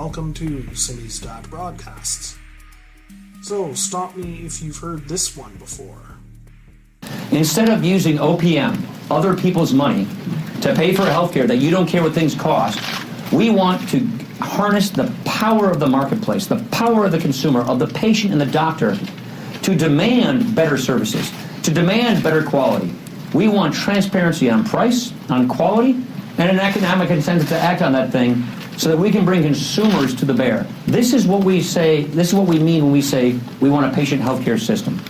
welcome to Cindy's Dad Broadcasts. So, stop me if you've heard this one before. Instead of using OPM, other people's money, to pay for healthcare that you don't care what things cost, we want to harness the power of the marketplace, the power of the consumer, of the patient and the doctor, to demand better services, to demand better quality. We want transparency on price, on quality, and an economic incentive to act on that thing so that we can bring consumers to the bear. This is what we say, this is what we mean when we say we want a patient healthcare system.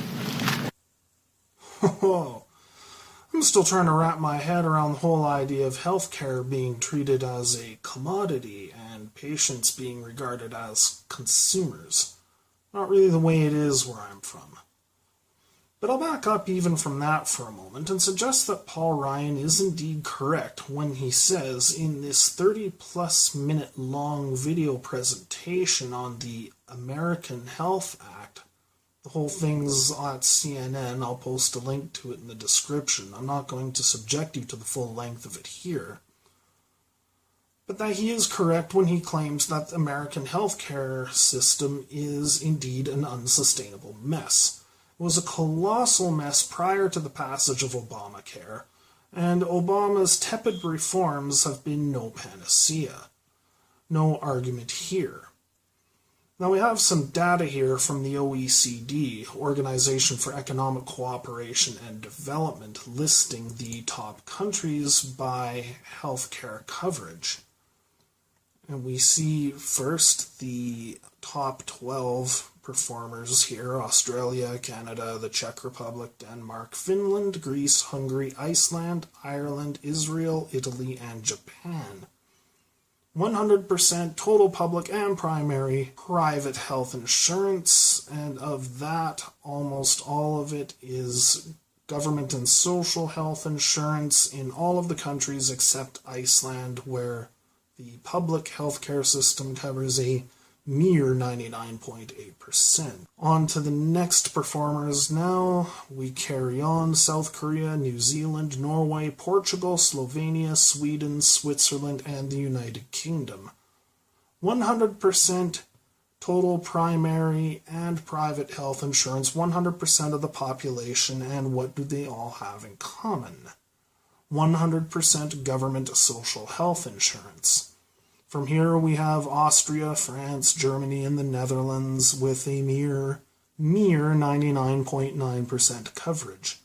I'm still trying to wrap my head around the whole idea of healthcare being treated as a commodity and patients being regarded as consumers. Not really the way it is where I'm from. But I'll back up even from that for a moment and suggest that Paul Ryan is indeed correct when he says in this 30-plus minute long video presentation on the American Health Act, the whole thing's at CNN, I'll post a link to it in the description. I'm not going to subject you to the full length of it here. But that he is correct when he claims that the American healthcare system is indeed an unsustainable mess. It was a colossal mess prior to the passage of Obamacare, and Obama's tepid reforms have been no panacea. No argument here. Now we have some data here from the OECD, Organization for Economic Cooperation and Development, listing the top countries by healthcare coverage. And we see first the top 12 performers here: Australia, Canada, the Czech Republic, Denmark, Finland, Greece, Hungary, Iceland, Ireland, Israel, Italy, and Japan. 100% total public and primary private health insurance, and of that, almost all of it is government and social health insurance in all of the countries except Iceland, where the public healthcare system covers a mere 99.8%. On to the next performers now. We carry on. South Korea, New Zealand, Norway, Portugal, Slovenia, Sweden, Switzerland, and the United Kingdom. 100% total primary and private health insurance, 100% of the population, and what do they all have in common? 100% government social health insurance. From here we have Austria, France, Germany, and the Netherlands with a mere 99.9% coverage.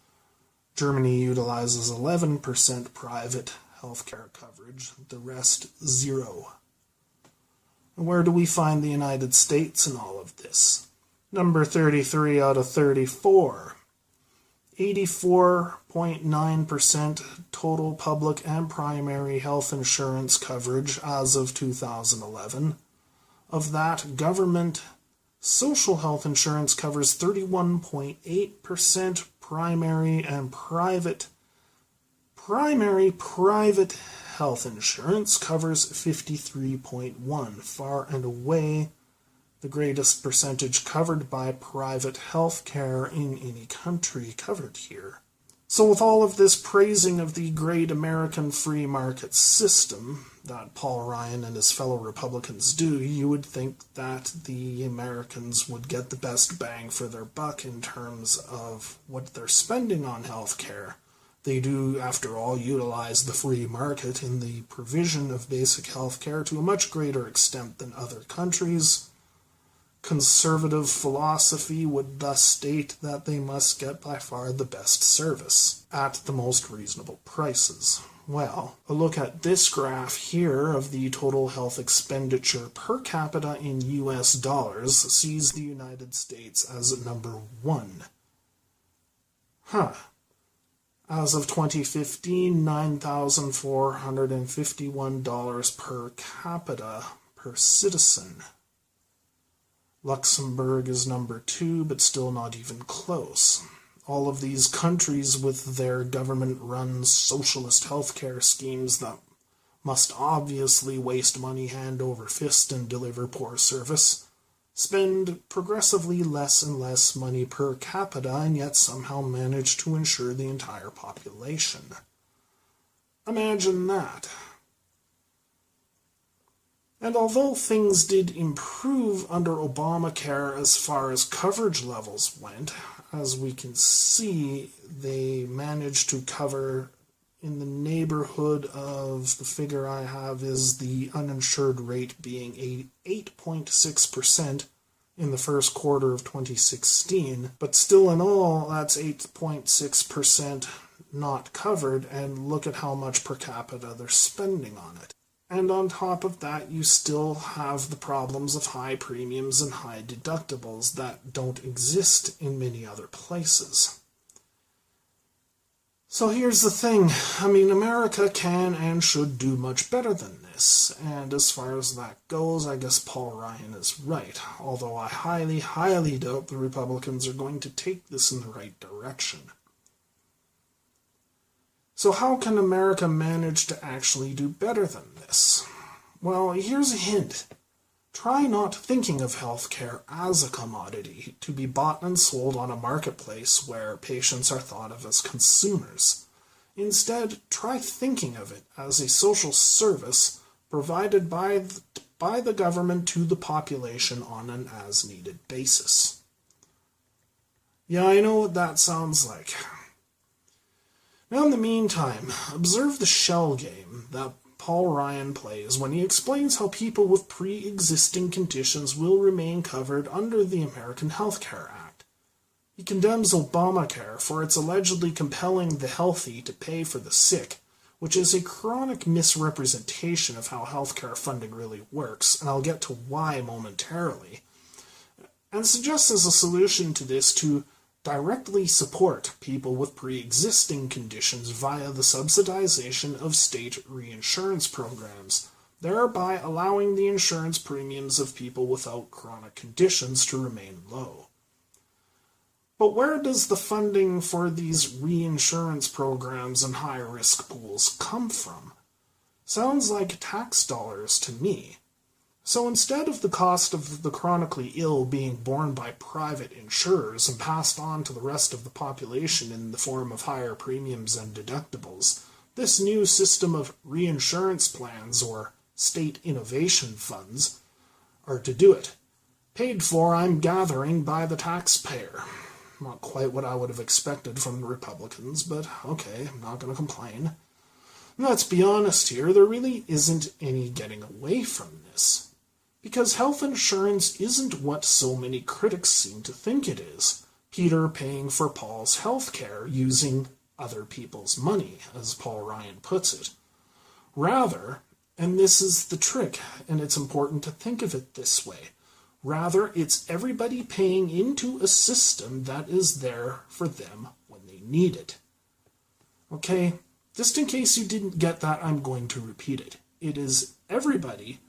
Germany utilizes 11% private healthcare coverage, the rest zero. And where do we find the United States in all of this? Number 33 out of 34. 84.9% total public and primary health insurance coverage as of 2011. Of that, government social health insurance covers 31.8%, primary and private health insurance covers 53.1%, far and away the greatest percentage covered by private health care in any country covered here. So with all of this praising of the great American free market system that Paul Ryan and his fellow Republicans do, you would think that the Americans would get the best bang for their buck in terms of what they're spending on health care. They do, after all, utilize the free market in the provision of basic health care to a much greater extent than other countries. Conservative philosophy would thus state that they must get by far the best service at the most reasonable prices. Well, a look at this graph here of the total health expenditure per capita in US dollars sees the United States as number 1. As of 2015, $9,451 per capita per citizen. Luxembourg is number 2, but still not even close. All of these countries with their government-run socialist healthcare schemes that must obviously waste money hand over fist and deliver poor service, spend progressively less and less money per capita and yet somehow manage to insure the entire population. Imagine that. And although things did improve under Obamacare as far as coverage levels went, as we can see, they managed to cover in the neighborhood of, the figure I have is the uninsured rate being 8.6% in the first quarter of 2016. But still in all, that's 8.6% not covered, and look at how much per capita they're spending on it. And on top of that, you still have the problems of high premiums and high deductibles that don't exist in many other places. So here's the thing. I mean, America can and should do much better than this. And as far as that goes, I guess Paul Ryan is right. Although I highly, highly doubt the Republicans are going to take this in the right direction. So how can America manage to actually do better than this? Well, here's a hint. Try not thinking of healthcare as a commodity to be bought and sold on a marketplace where patients are thought of as consumers. Instead, try thinking of it as a social service provided by the government to the population on an as-needed basis. Yeah, I know what that sounds like. Now, in the meantime, observe the shell game that Paul Ryan plays when he explains how people with pre-existing conditions will remain covered under the American Health Care Act. He condemns Obamacare for its allegedly compelling the healthy to pay for the sick, which is a chronic misrepresentation of how healthcare funding really works, and I'll get to why momentarily, and suggests as a solution to this to directly support people with pre-existing conditions via the subsidization of state reinsurance programs, thereby allowing the insurance premiums of people without chronic conditions to remain low. But where does the funding for these reinsurance programs and high-risk pools come from? Sounds like tax dollars to me. So instead of the cost of the chronically ill being borne by private insurers and passed on to the rest of the population in the form of higher premiums and deductibles, this new system of reinsurance plans, or state innovation funds, are to do it. Paid for, I'm gathering, by the taxpayer. Not quite what I would have expected from the Republicans, but okay, I'm not going to complain. And let's be honest here, there really isn't any getting away from this. Because health insurance isn't what so many critics seem to think it is. Peter paying for Paul's health care using other people's money, as Paul Ryan puts it. Rather, and this is the trick, and it's important to think of it this way, rather it's everybody paying into a system that is there for them when they need it. Okay, just in case you didn't get that, I'm going to repeat it. It is everybody,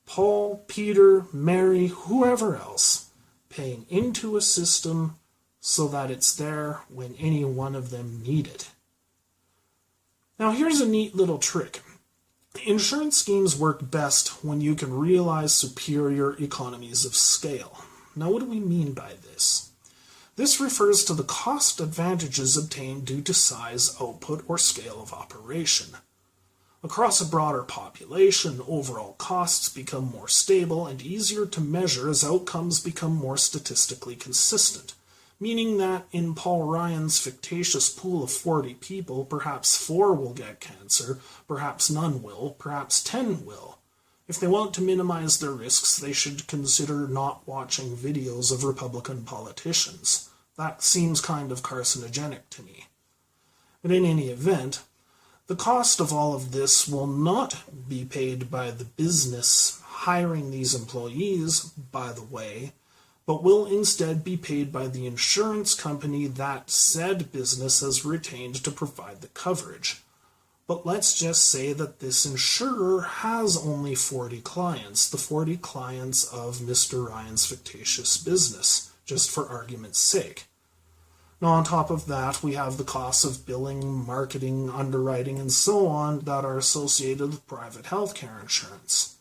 Paul, Peter, Mary, whoever else, paying into a system so that it's there when any one of them need it. Now here's a neat little trick. Insurance schemes work best when you can realize superior economies of scale. Now what do we mean by this? This refers to the cost advantages obtained due to size, output, or scale of operation. Across a broader population, overall costs become more stable and easier to measure as outcomes become more statistically consistent, meaning that in Paul Ryan's fictitious pool of 40 people, perhaps 4 will get cancer, perhaps none will, perhaps 10 will. If they want to minimize their risks, they should consider not watching videos of Republican politicians. That seems kind of carcinogenic to me. But in any event, the cost of all of this will not be paid by the business hiring these employees, by the way, but will instead be paid by the insurance company that said business has retained to provide the coverage. But let's just say that this insurer has only 40 clients, the 40 clients of Mr. Ryan's fictitious business, just for argument's sake. Now, on top of that, we have the costs of billing, marketing, underwriting, and so on that are associated with private healthcare insurance.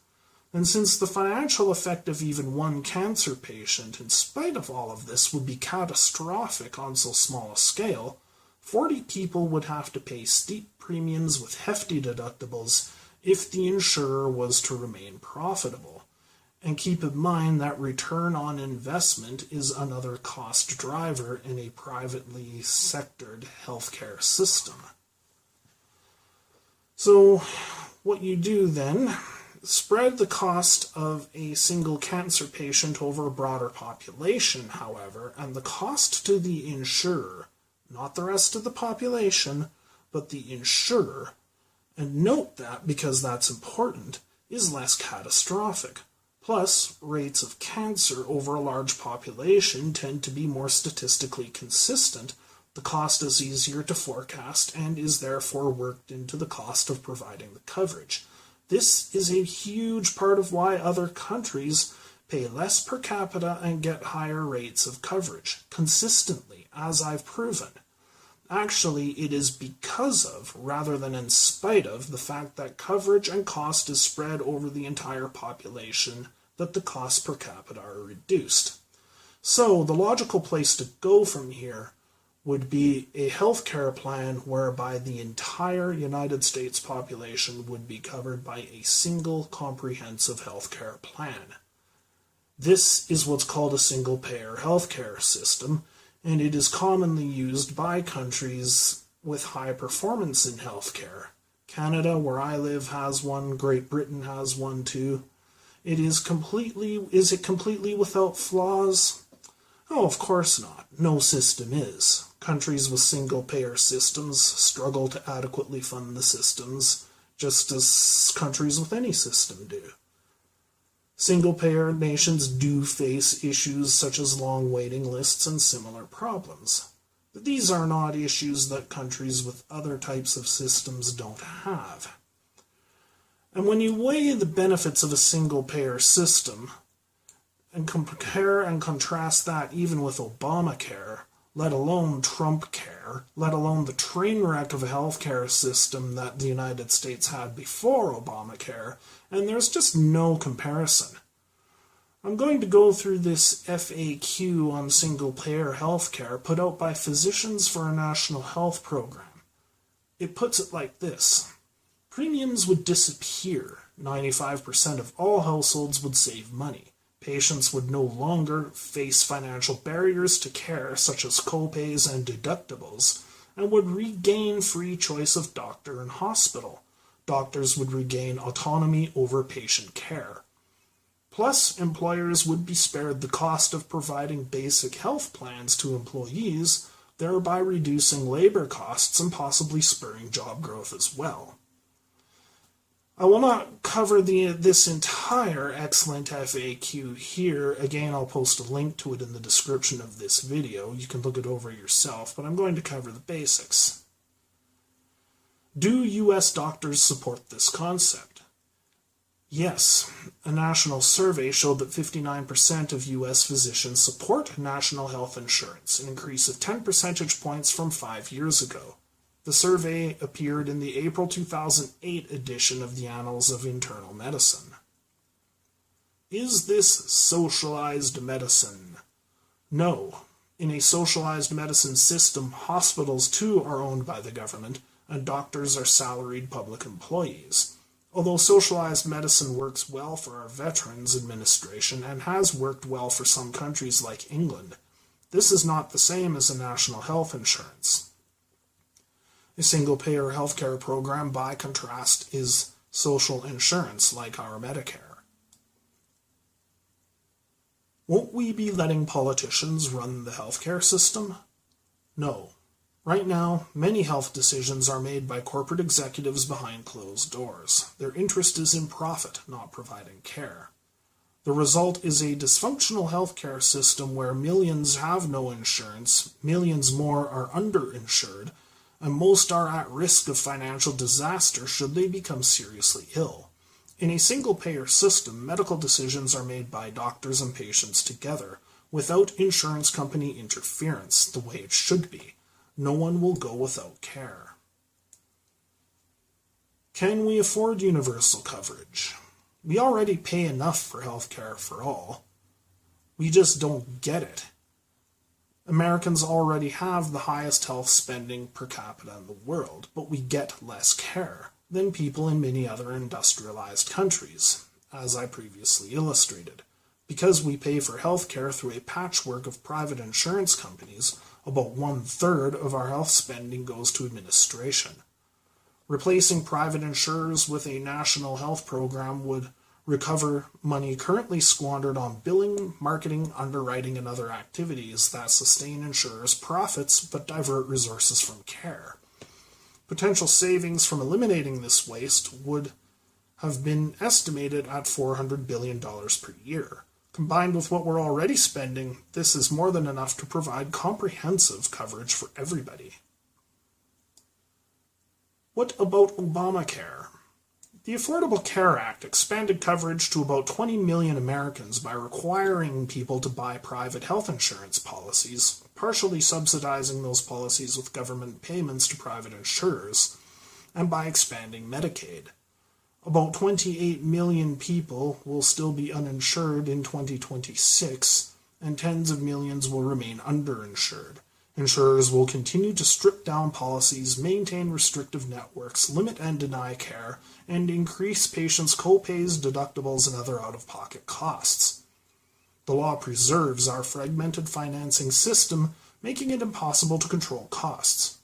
And since the financial effect of even one cancer patient, in spite of all of this, would be catastrophic on so small a scale, 40 people would have to pay steep premiums with hefty deductibles if the insurer was to remain profitable. And keep in mind that return on investment is another cost driver in a privately sectored healthcare system. So what you do then, spread the cost of a single cancer patient over a broader population, however, and the cost to the insurer, not the rest of the population, but the insurer, and note that, because that's important, is less catastrophic. Plus, rates of cancer over a large population tend to be more statistically consistent. The cost is easier to forecast and is therefore worked into the cost of providing the coverage. This is a huge part of why other countries pay less per capita and get higher rates of coverage, consistently, as I've proven. Actually, it is because of, rather than in spite of, the fact that coverage and cost is spread over the entire population that the costs per capita are reduced. So, the logical place to go from here would be a healthcare plan whereby the entire United States population would be covered by a single comprehensive healthcare plan. This is what's called a single-payer healthcare system, and it is commonly used by countries with high performance in healthcare. Canada, where I live, has one. Great Britain has one too. Is it completely without flaws? Oh, of course not. No system is. Countries with single-payer systems struggle to adequately fund the systems, just as countries with any system do. Single-payer nations do face issues such as long waiting lists and similar problems. But these are not issues that countries with other types of systems don't have. And when you weigh the benefits of a single-payer system, and compare and contrast that even with Obamacare, let alone Trumpcare, let alone the train wreck of a healthcare system that the United States had before Obamacare, and there's just no comparison. I'm going to go through this FAQ on single-payer healthcare put out by Physicians for a National Health Program. It puts it like this. Premiums would disappear. 95% of all households would save money. Patients would no longer face financial barriers to care, such as copays and deductibles, and would regain free choice of doctor and hospital. Doctors would regain autonomy over patient care. Plus, employers would be spared the cost of providing basic health plans to employees, thereby reducing labor costs and possibly spurring job growth as well. I will not cover this entire excellent FAQ here. Again, I'll post a link to it in the description of this video. You can look it over yourself, but I'm going to cover the basics. Do U.S. doctors support this concept? Yes. A national survey showed that 59% of U.S. physicians support national health insurance, an increase of 10 percentage points from 5 years ago. The survey appeared in the April 2008 edition of the Annals of Internal Medicine. Is this socialized medicine? No. In a socialized medicine system, hospitals too are owned by the government, and doctors are salaried public employees. Although socialized medicine works well for our Veterans Administration and has worked well for some countries like England, this is not the same as a national health insurance. A single-payer healthcare program, by contrast, is social insurance like our Medicare. Won't we be letting politicians run the healthcare system? No. Right now, many health decisions are made by corporate executives behind closed doors. Their interest is in profit, not providing care. The result is a dysfunctional healthcare system where millions have no insurance, millions more are underinsured, and most are at risk of financial disaster should they become seriously ill. In a single-payer system, medical decisions are made by doctors and patients together, without insurance company interference, the way it should be. No one will go without care. Can we afford universal coverage? We already pay enough for healthcare for all. We just don't get it. Americans already have the highest health spending per capita in the world, but we get less care. than people in many other industrialized countries, as I previously illustrated. Because we pay for healthcare through a patchwork of private insurance companies, about 1/3 of our health spending goes to administration. Replacing private insurers with a national health program would recover money currently squandered on billing, marketing, underwriting, and other activities that sustain insurers' profits but divert resources from care. Potential savings from eliminating this waste would have been estimated at $400 billion per year. Combined with what we're already spending, this is more than enough to provide comprehensive coverage for everybody. What about Obamacare? The Affordable Care Act expanded coverage to about 20 million Americans by requiring people to buy private health insurance policies, partially subsidizing those policies with government payments to private insurers, and by expanding Medicaid. About 28 million people will still be uninsured in 2026, and tens of millions will remain underinsured. Insurers will continue to strip down policies, maintain restrictive networks, limit and deny care, and increase patients' co-pays, deductibles, and other out-of-pocket costs. The law preserves our fragmented financing system, making it impossible to control costs.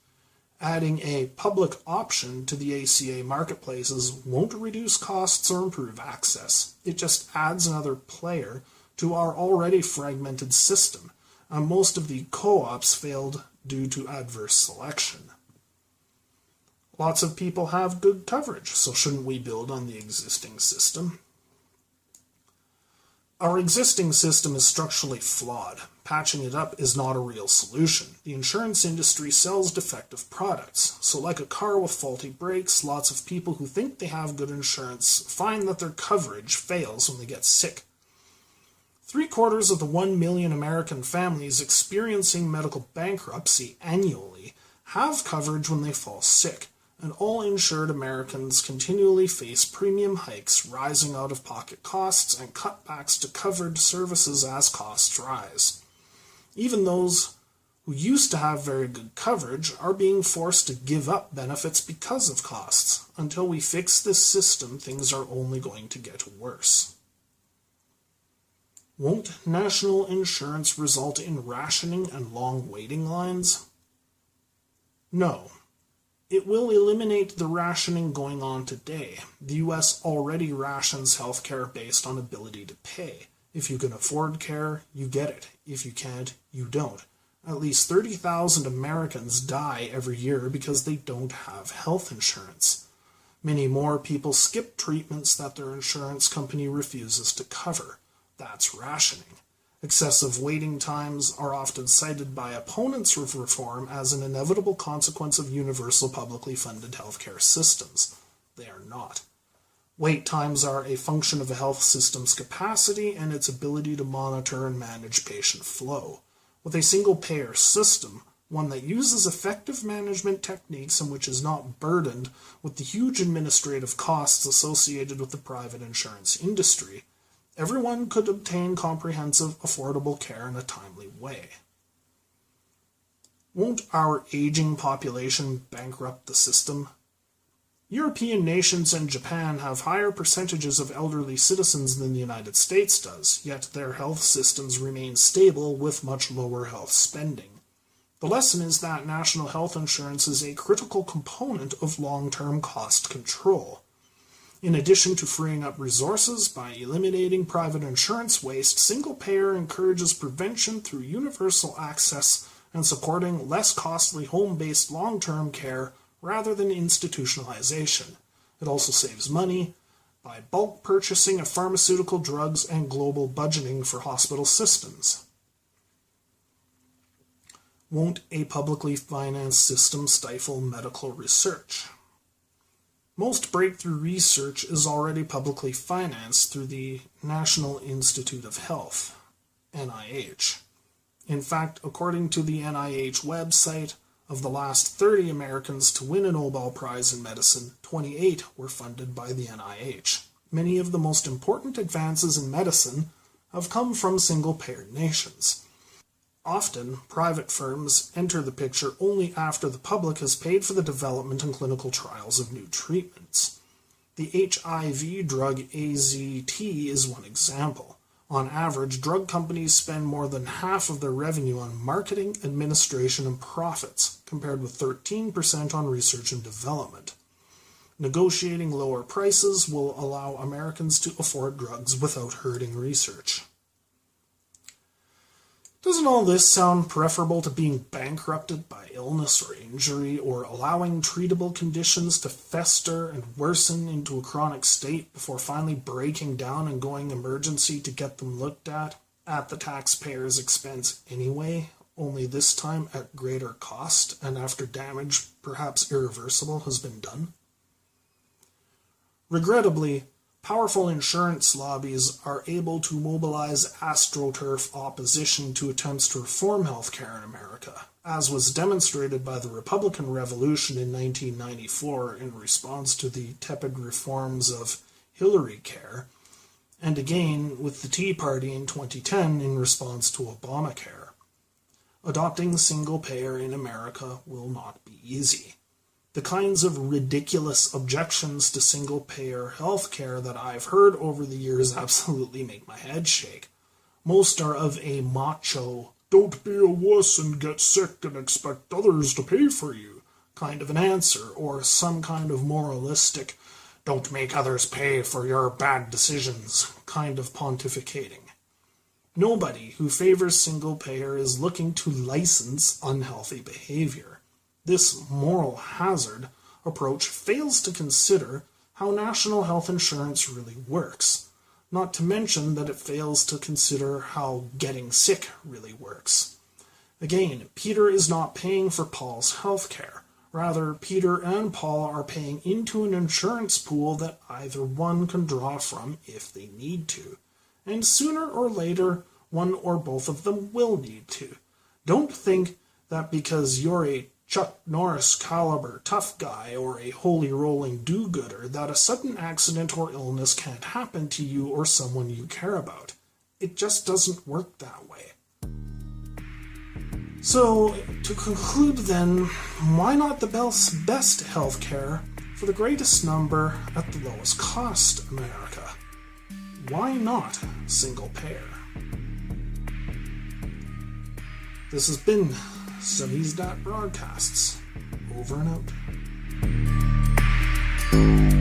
Adding a public option to the ACA marketplaces won't reduce costs or improve access. It just adds another player to our already fragmented system. Most of the co-ops failed due to adverse selection. Lots of people have good coverage, so shouldn't we build on the existing system? Our existing system is structurally flawed. Patching it up is not a real solution. The insurance industry sells defective products, so like a car with faulty brakes, lots of people who think they have good insurance find that their coverage fails when they get sick. 3/4 of the 1 million American families experiencing medical bankruptcy annually have coverage when they fall sick, and all insured Americans continually face premium hikes, rising out-of-pocket costs, and cutbacks to covered services as costs rise. Even those who used to have very good coverage are being forced to give up benefits because of costs. Until we fix this system, things are only going to get worse. Won't national insurance result in rationing and long waiting lines? No. It will eliminate the rationing going on today. The U.S. already rations healthcare based on ability to pay. If you can afford care, you get it. If you can't, you don't. At least 30,000 Americans die every year because they don't have health insurance. Many more people skip treatments that their insurance company refuses to cover. That's rationing. Excessive waiting times are often cited by opponents of reform as an inevitable consequence of universal publicly funded healthcare systems. They are not. Wait times are a function of a health system's capacity and its ability to monitor and manage patient flow. With a single-payer system, one that uses effective management techniques and which is not burdened with the huge administrative costs associated with the private insurance industry, everyone could obtain comprehensive, affordable care in a timely way. Won't our aging population bankrupt the system? European nations and Japan have higher percentages of elderly citizens than the United States does, yet their health systems remain stable with much lower health spending. The lesson is that national health insurance is a critical component of long-term cost control. In addition to freeing up resources by eliminating private insurance waste, single-payer encourages prevention through universal access and supporting less costly home-based long-term care rather than institutionalization. It also saves money by bulk purchasing of pharmaceutical drugs and global budgeting for hospital systems. Won't a publicly financed system stifle medical research? Most breakthrough research is already publicly financed through the National Institute of Health, NIH. In fact, according to the NIH website, of the last 30 Americans to win a Nobel Prize in medicine, 28 were funded by the NIH. Many of the most important advances in medicine have come from single-payer nations. Often, private firms enter the picture only after the public has paid for the development and clinical trials of new treatments. The HIV drug AZT is one example. On average, drug companies spend more than half of their revenue on marketing, administration, and profits, compared with 13% on research and development. Negotiating lower prices will allow Americans to afford drugs without hurting research. Doesn't all this sound preferable to being bankrupted by illness or injury, or allowing treatable conditions to fester and worsen into a chronic state before finally breaking down and going emergency to get them looked at the taxpayer's expense anyway, only this time at greater cost and after damage, perhaps irreversible, has been done? Regrettably, powerful insurance lobbies are able to mobilize astroturf opposition to attempts to reform healthcare in America, as was demonstrated by the Republican Revolution in 1994 in response to the tepid reforms of Hillary Care, and again with the Tea Party in 2010 in response to Obamacare. Adopting single-payer in America will not be easy. The kinds of ridiculous objections to single-payer healthcare that I've heard over the years absolutely make my head shake. Most are of a macho, don't be a wuss and get sick and expect others to pay for you kind of an answer, or some kind of moralistic, don't make others pay for your bad decisions kind of pontificating. Nobody who favors single-payer is looking to license unhealthy behavior. This moral hazard approach fails to consider how national health insurance really works, not to mention that it fails to consider how getting sick really works. Again, Peter is not paying for Paul's health care. Rather, Peter and Paul are paying into an insurance pool that either one can draw from if they need to. And sooner or later, one or both of them will need to. Don't think that because you're a Chuck Norris caliber tough guy or a holy rolling do-gooder that a sudden accident or illness can't happen to you or someone you care about. It just doesn't work that way. So, to conclude then, why not the best healthcare for the greatest number at the lowest cost, America? Why not single payer? This has been Sunny's Broadcasts. Over and out.